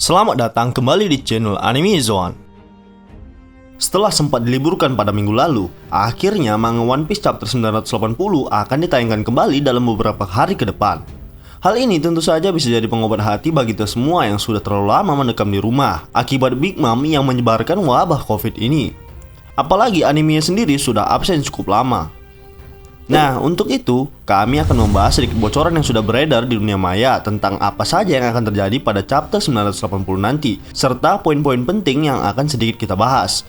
Selamat datang kembali di channel Anime Zone. Setelah sempat diliburkan pada minggu lalu, akhirnya manga One Piece chapter 980 akan ditayangkan kembali dalam beberapa hari ke depan. Hal ini tentu saja bisa jadi pengobat hati bagi kita semua yang sudah terlalu lama mendekam di rumah akibat Big Mom yang menyebarkan wabah COVID ini. Apalagi animenya sendiri sudah absen cukup lama. Nah, untuk itu, kami akan membahas sedikit bocoran yang sudah beredar di dunia maya tentang apa saja yang akan terjadi pada chapter 980 nanti, serta poin-poin penting yang akan sedikit kita bahas.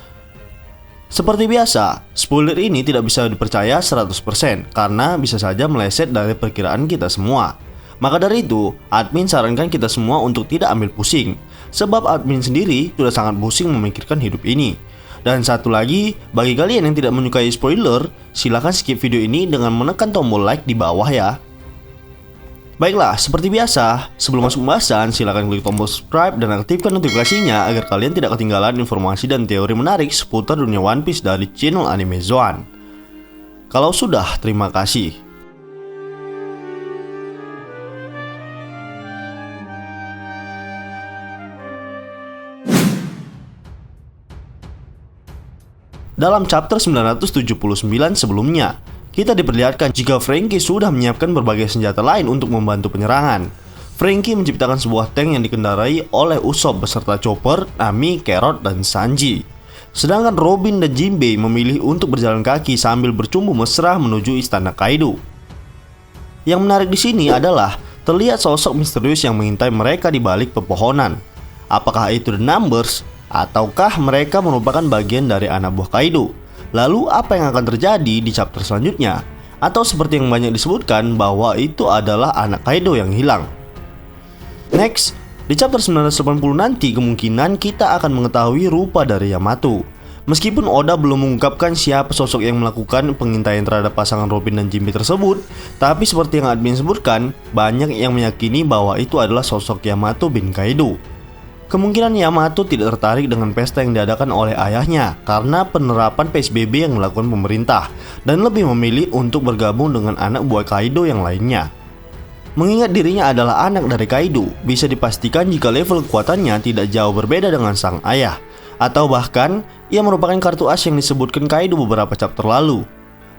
Seperti biasa, spoiler ini tidak bisa dipercaya 100% karena bisa saja meleset dari perkiraan kita semua. Maka dari itu, admin sarankan kita semua untuk tidak ambil pusing, sebab admin sendiri sudah sangat pusing memikirkan hidup ini. Dan satu lagi, bagi kalian yang tidak menyukai spoiler, silahkan skip video ini dengan menekan tombol like di bawah ya. Baiklah, seperti biasa, sebelum masuk pembahasan, silahkan klik tombol subscribe dan aktifkan notifikasinya agar kalian tidak ketinggalan informasi dan teori menarik seputar dunia One Piece dari channel Anime Zone. Kalau sudah, terima kasih. Dalam chapter 979 sebelumnya, kita diperlihatkan jika Franky sudah menyiapkan berbagai senjata lain untuk membantu penyerangan. Franky menciptakan sebuah tank yang dikendarai oleh Usopp beserta Chopper, Nami, Carrot, dan Sanji. Sedangkan Robin dan Jinbei memilih untuk berjalan kaki sambil bercumbu mesra menuju istana Kaido. Yang menarik di sini adalah terlihat sosok misterius yang mengintai mereka di balik pepohonan. Apakah itu The Numbers? Ataukah mereka merupakan bagian dari anak buah Kaido? Lalu apa yang akan terjadi di chapter selanjutnya? Atau seperti yang banyak disebutkan bahwa itu adalah anak Kaido yang hilang? Next, di chapter 980 nanti kemungkinan kita akan mengetahui rupa dari Yamato. Meskipun Oda belum mengungkapkan siapa sosok yang melakukan pengintaian terhadap pasangan Robin dan Jinbei tersebut, tapi seperti yang admin sebutkan, banyak yang meyakini bahwa itu adalah sosok Yamato bin Kaido. Kemungkinan Yamato tidak tertarik dengan pesta yang diadakan oleh ayahnya karena penerapan PSBB yang dilakukan pemerintah dan lebih memilih untuk bergabung dengan anak buah Kaido yang lainnya. Mengingat dirinya adalah anak dari Kaido, bisa dipastikan jika level kekuatannya tidak jauh berbeda dengan sang ayah, atau bahkan ia merupakan kartu as yang disebutkan Kaido beberapa chapter lalu.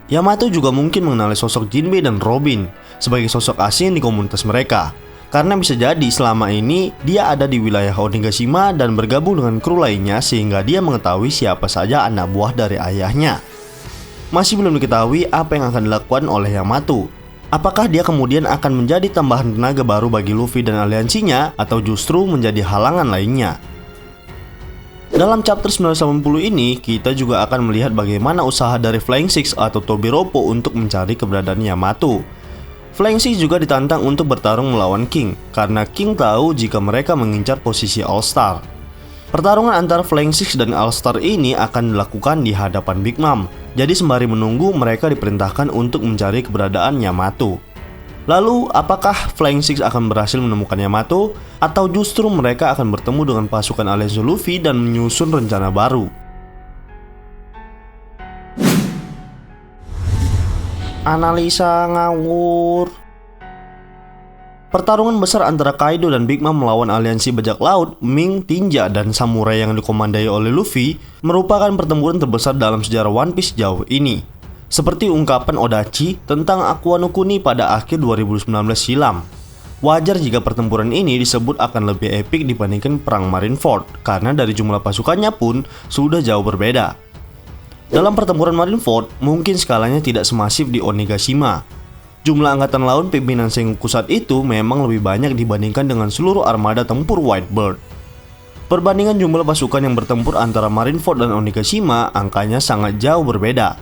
Yamato juga mungkin mengenali sosok Jinbei dan Robin sebagai sosok asing di komunitas mereka. Karena bisa jadi selama ini dia ada di wilayah Onigashima dan bergabung dengan kru lainnya sehingga dia mengetahui siapa saja anak buah dari ayahnya. Masih belum diketahui apa yang akan dilakukan oleh Yamato. Apakah dia kemudian akan menjadi tambahan tenaga baru bagi Luffy dan aliansinya atau justru menjadi halangan lainnya? Dalam chapter 980 ini kita juga akan melihat bagaimana usaha dari Flying Six atau Tobiropo untuk mencari keberadaan Yamato. Flying Six juga ditantang untuk bertarung melawan King, karena King tahu jika mereka mengincar posisi All-Star. Pertarungan antara Flying Six dan All-Star ini akan dilakukan di hadapan Big Mom, jadi sembari menunggu mereka diperintahkan untuk mencari keberadaan Yamato. Lalu, apakah Flying Six akan berhasil menemukan Yamato, atau justru mereka akan bertemu dengan pasukan aliansi Luffy dan menyusun rencana baru? Analisa ngawur. Pertarungan besar antara Kaido dan Big Mom melawan aliansi bajak laut, Ming, Tinja, dan samurai yang dikomandai oleh Luffy merupakan pertempuran terbesar dalam sejarah One Piece jauh ini. Seperti ungkapan Odachi tentang Aqua no Kuni pada akhir 2019 silam. Wajar jika pertempuran ini disebut akan lebih epik dibandingkan perang Marineford, karena dari jumlah pasukannya pun sudah jauh berbeda. Dalam pertempuran Marineford, mungkin skalanya tidak semasif di Onigashima. Jumlah angkatan laut pimpinan Sengoku saat itu memang lebih banyak dibandingkan dengan seluruh armada tempur Whitebird. Perbandingan jumlah pasukan yang bertempur antara Marineford dan Onigashima angkanya sangat jauh berbeda.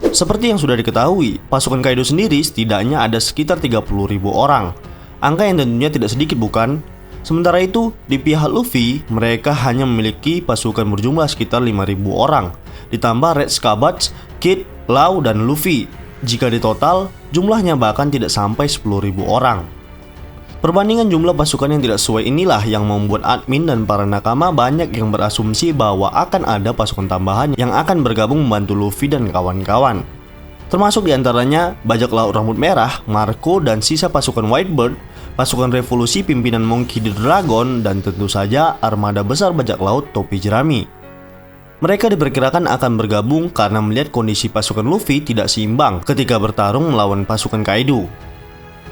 Seperti yang sudah diketahui, pasukan Kaido sendiri setidaknya ada sekitar 30.000 orang. Angka yang tentunya tidak sedikit bukan? Sementara itu, di pihak Luffy, mereka hanya memiliki pasukan berjumlah sekitar 5.000 orang. Ditambah Red Scabbard, Kid, Law, dan Luffy. Jika ditotal, jumlahnya bahkan tidak sampai 10.000 orang. Perbandingan jumlah pasukan yang tidak sesuai inilah yang membuat admin dan para nakama banyak yang berasumsi bahwa akan ada pasukan tambahan yang akan bergabung membantu Luffy dan kawan-kawan. Termasuk diantaranya bajak laut rambut merah, Marco, dan sisa pasukan Whitebird pasukan revolusi pimpinan Monkey D. Dragon, dan tentu saja armada besar bajak laut topi jerami. Mereka diperkirakan akan bergabung karena melihat kondisi pasukan Luffy tidak seimbang ketika bertarung melawan pasukan Kaido.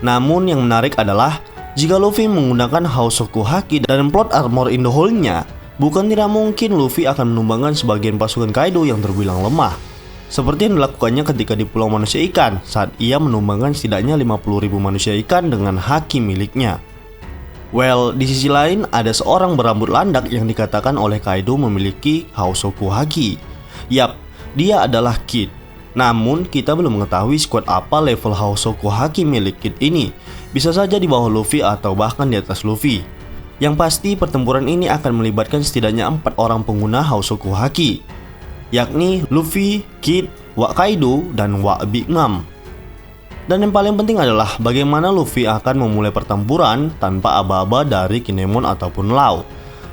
Namun yang menarik adalah, jika Luffy menggunakan Housouku Haki dan plot armor in the hole-nya, bukan tidak mungkin Luffy akan menumbangkan sebagian pasukan Kaido yang terbilang lemah. Seperti yang dilakukannya ketika di Pulau Manusia Ikan saat ia menumbangkan setidaknya 50.000 manusia ikan dengan haki miliknya. Well, di sisi lain ada seorang berambut landak yang dikatakan oleh Kaido memiliki Housouku Haki. Yap, dia adalah Kid. Namun kita belum mengetahui squad apa level Housouku Haki milik Kid ini. Bisa saja di bawah Luffy atau bahkan di atas Luffy. Yang pasti pertempuran ini akan melibatkan setidaknya 4 orang pengguna Housouku Haki, yakni Luffy, Kid, Wak Kaido, dan Wak Big Mom. Dan yang paling penting adalah bagaimana Luffy akan memulai pertempuran tanpa aba-aba dari Kinemon ataupun Law.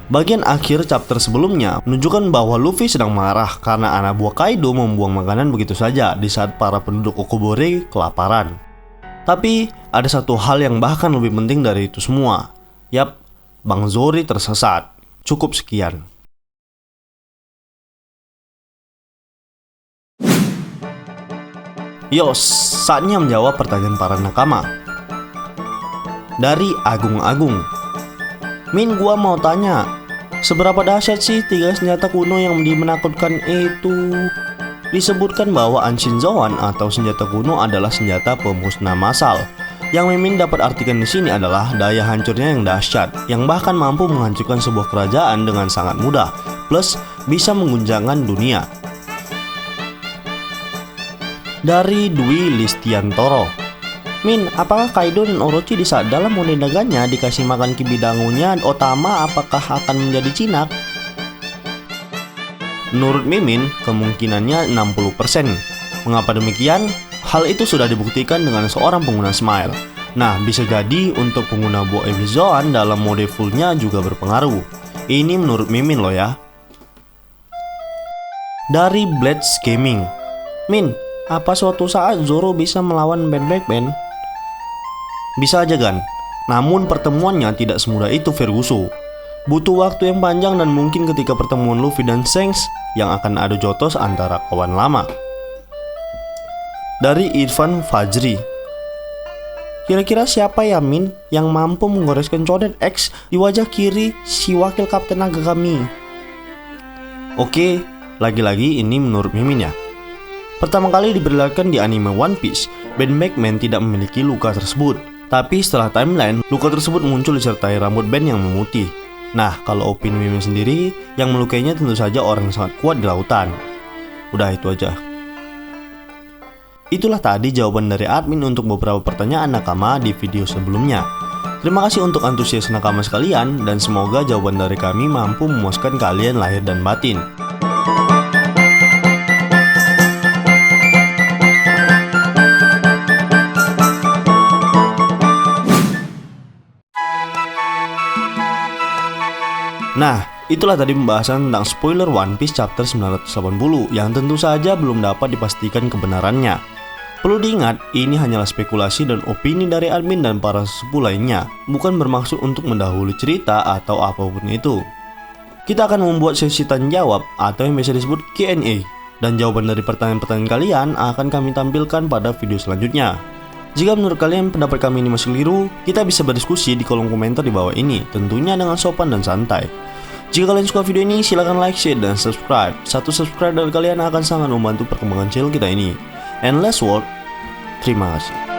Bagian akhir chapter sebelumnya menunjukkan bahwa Luffy sedang marah karena anak buah Kaido membuang makanan begitu saja di saat para penduduk Okobore kelaparan. Tapi ada satu hal yang bahkan lebih penting dari itu semua. Yap, Bang Zori tersesat. Cukup sekian. Yos, saatnya menjawab pertanyaan para nakama. Dari Agung-Agung. Min, gua mau tanya, seberapa dahsyat sih 3 senjata kuno yang menakutkan itu? Disebutkan bahwa Anshin Zoan atau senjata kuno adalah senjata pemusnah massal. Yang Mimin dapat artikan di sini adalah daya hancurnya yang dahsyat, yang bahkan mampu menghancurkan sebuah kerajaan dengan sangat mudah, plus bisa mengguncangkan dunia. Dari Dwi Listiantoro. Min, apakah Kaido dan Orochi di saat dalam Onigashima dikasih makan kibidangunya Otama apakah akan menjadi jinak? Menurut Mimin, kemungkinannya 60%. Mengapa demikian? Hal itu sudah dibuktikan dengan seorang pengguna Smile. Nah, bisa jadi untuk pengguna Boa Zoan dalam mode fullnya juga berpengaruh. Ini menurut Mimin loh ya. Dari Blades Gaming. Min, apa suatu saat Zoro bisa melawan Band Black Band? Bisa aja kan, namun pertemuannya tidak semudah itu Ferguso. Butuh waktu yang panjang dan mungkin ketika pertemuan Luffy dan Shanks yang akan adu jotos antara kawan lama. Dari Irfan Fajri. Kira-kira siapa ya Min yang mampu menggoreskan codet X di wajah kiri si wakil kapten naga kami? Oke, lagi-lagi ini menurut Mimin ya. Pertama kali diperlihatkan di anime One Piece, Ben Beckman tidak memiliki luka tersebut. Tapi setelah timeline, luka tersebut muncul disertai rambut Ben yang memutih. Nah, kalau opini Mimin sendiri, yang melukainya tentu saja orang yang sangat kuat di lautan. Udah itu aja. Itulah tadi jawaban dari admin untuk beberapa pertanyaan nakama di video sebelumnya. Terima kasih untuk antusias nakama sekalian, dan semoga jawaban dari kami mampu memuaskan kalian lahir dan batin. Nah, itulah tadi pembahasan tentang spoiler One Piece chapter 980 yang tentu saja belum dapat dipastikan kebenarannya. Perlu diingat, ini hanyalah spekulasi dan opini dari admin dan para sesepuh lainnya, bukan bermaksud untuk mendahului cerita atau apapun itu. Kita akan membuat sesi tanya jawab atau yang biasa disebut Q&A, dan jawaban dari pertanyaan-pertanyaan kalian akan kami tampilkan pada video selanjutnya. Jika menurut kalian pendapat kami ini masih keliru, kita bisa berdiskusi di kolom komentar di bawah ini, tentunya dengan sopan dan santai. Jika kalian suka video ini, silahkan like, share, dan subscribe. Satu subscribe dari kalian akan sangat membantu perkembangan channel kita ini. And last word, terima kasih.